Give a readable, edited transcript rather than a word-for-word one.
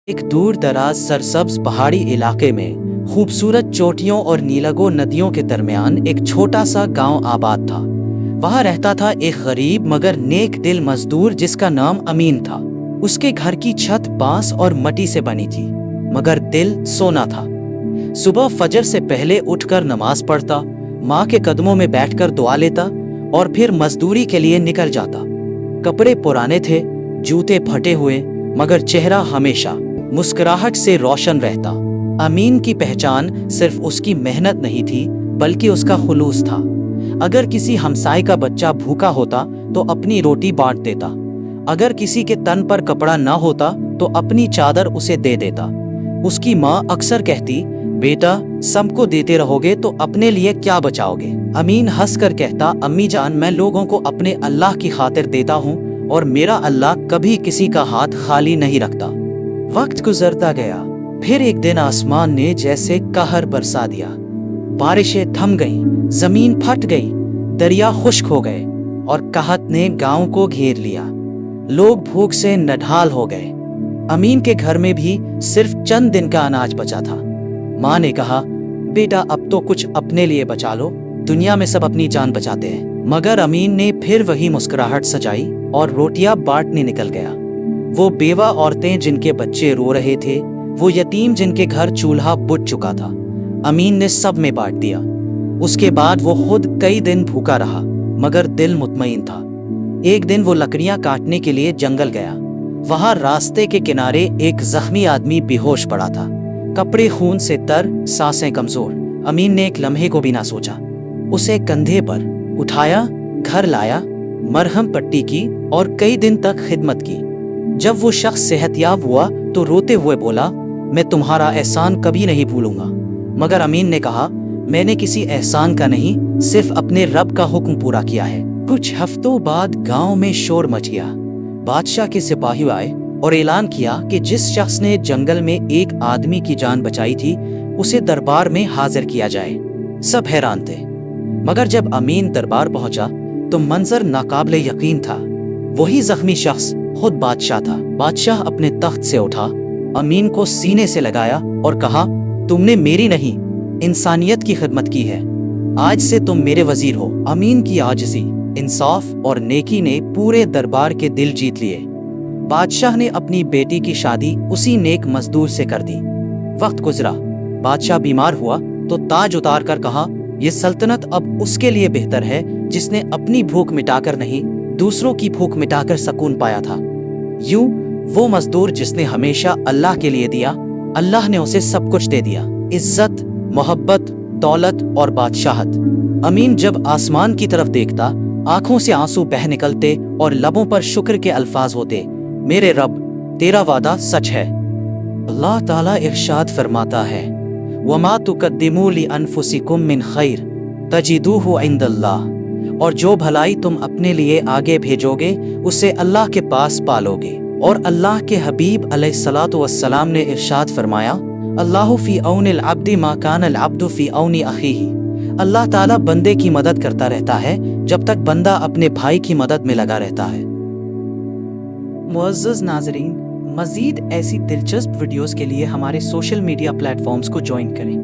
ایک دور دراز سرسبز پہاڑی علاقے میں خوبصورت چوٹیوں اور نیلگو ندیوں کے درمیان ایک چھوٹا سا گاؤں آباد تھا۔ وہاں رہتا تھا ایک غریب مگر نیک دل مزدور جس کا نام امین تھا۔ اس کے گھر کی چھت بانس اور مٹی سے بنی تھی مگر دل سونا تھا۔ صبح فجر سے پہلے اٹھ کر نماز پڑھتا، ماں کے قدموں میں بیٹھ کر دعا لیتا اور پھر مزدوری کے لیے نکل جاتا۔ کپڑے پرانے تھے، جوتے پھٹے ہوئے، مگر چہرہ ہمیشہ مسکراہٹ سے روشن رہتا۔ امین کی پہچان صرف اس کی محنت نہیں تھی بلکہ اس کا خلوص تھا۔ اگر کسی ہمسائے کا بچہ بھوکا ہوتا تو اپنی روٹی بانٹ دیتا، اگر کسی کے تن پر کپڑا نہ ہوتا تو اپنی چادر اسے دے دیتا۔ اس کی ماں اکثر کہتی، بیٹا سب کو دیتے رہو گے تو اپنے لیے کیا بچاؤ گے؟ امین ہنس کر کہتا، امی جان میں لوگوں کو اپنے اللہ کی خاطر دیتا ہوں اور میرا اللہ کبھی کسی کا ہاتھ خالی نہیں رکھتا۔ وقت گزرتا گیا، پھر ایک دن آسمان نے جیسے قہر برسا دیا۔ بارشیں تھم گئیں، زمین پھٹ گئی، دریا خشک ہو گئے اور قحط نے گاؤں کو گھیر لیا۔ لوگ بھوک سے نڈھال ہو گئے۔ امین کے گھر میں بھی صرف چند دن کا اناج بچا تھا۔ ماں نے کہا، بیٹا اب تو کچھ اپنے لیے بچا لو، دنیا میں سب اپنی جان بچاتے ہیں۔ مگر امین نے پھر وہی مسکراہٹ سجائی اور روٹیاں بانٹنے نکل گیا۔ وہ بیوہ عورتیں جن کے بچے رو رہے تھے، وہ یتیم جن کے گھر چولہا بجھ چکا تھا، امین نے سب میں بانٹ دیا۔ اس کے بعد وہ خود کئی دن بھوکا رہا مگر دل مطمئن تھا۔ ایک دن وہ لکڑیاں کاٹنے کے لیے جنگل گیا۔ وہاں راستے کے کنارے ایک زخمی آدمی بے ہوش پڑا تھا، کپڑے خون سے تر، سانسیں کمزور۔ امین نے ایک لمحے کو بھی نہ سوچا، اسے کندھے پر اٹھایا، گھر لایا، مرہم پٹی کی اور کئی دن تک خدمت کی۔ جب وہ شخص صحت یاب ہوا تو روتے ہوئے بولا، میں تمہارا احسان کبھی نہیں بھولوں گا۔ مگر امین نے کہا، میں نے کسی احسان کا نہیں، صرف اپنے رب کا حکم پورا کیا ہے۔ کچھ ہفتوں بعد گاؤں میں شور مچ گیا۔ بادشاہ کے سپاہی آئے اور اعلان کیا کہ جس شخص نے جنگل میں ایک آدمی کی جان بچائی تھی اسے دربار میں حاضر کیا جائے۔ سب حیران تھے، مگر جب امین دربار پہنچا تو منظر ناقابل یقین تھا۔ وہی زخمی شخص خود بادشاہ تھا۔ بادشاہ اپنے تخت سے اٹھا، امین کو سینے سے لگایا اور کہا، تم نے میری نہیں انسانیت کی خدمت کی ہے، آج سے تم میرے وزیر ہو۔ امین کی عاجزی، انصاف اور نیکی نے پورے دربار کے دل جیت لیے۔ بادشاہ نے اپنی بیٹی کی شادی اسی نیک مزدور سے کر دی۔ وقت گزرا، بادشاہ بیمار ہوا تو تاج اتار کر کہا، یہ سلطنت اب اس کے لیے بہتر ہے جس نے اپنی بھوک مٹا کر نہیں، دوسروں کی بھوک مٹا کر سکون پایا تھا۔ یوں وہ مزدور جس نے ہمیشہ اللہ کے لیے دیا، اللہ نے اسے سب کچھ دے دیا، عزت، محبت، دولت اور بادشاہت۔ امین جب آسمان کی طرف دیکھتا، آنکھوں سے آنسو بہہ نکلتے اور لبوں پر شکر کے الفاظ ہوتے، میرے رب تیرا وعدہ سچ ہے۔ اللہ تعالیٰ ارشاد فرماتا ہے، وَمَا تُقَدِّمُوا لِأَنفُسِكُم مِّن خَيْرٍ تَجِدُوهُ عِندَ اللَّهِ، اور جو بھلائی تم اپنے لیے آگے بھیجو گے اسے اللہ کے پاس پالو گے۔ اور اللہ کے حبیب علیہ الصلاۃ والسلام نے ارشاد فرمایا، اللہ فی عون العبد ما کان العبد فی عون اخیہ، اللہ تعالیٰ بندے کی مدد کرتا رہتا ہے جب تک بندہ اپنے بھائی کی مدد میں لگا رہتا ہے۔ معزز ناظرین، مزید ایسی دلچسپ ویڈیوز کے لیے ہمارے سوشل میڈیا پلیٹ فارمز کو جوائن کریں۔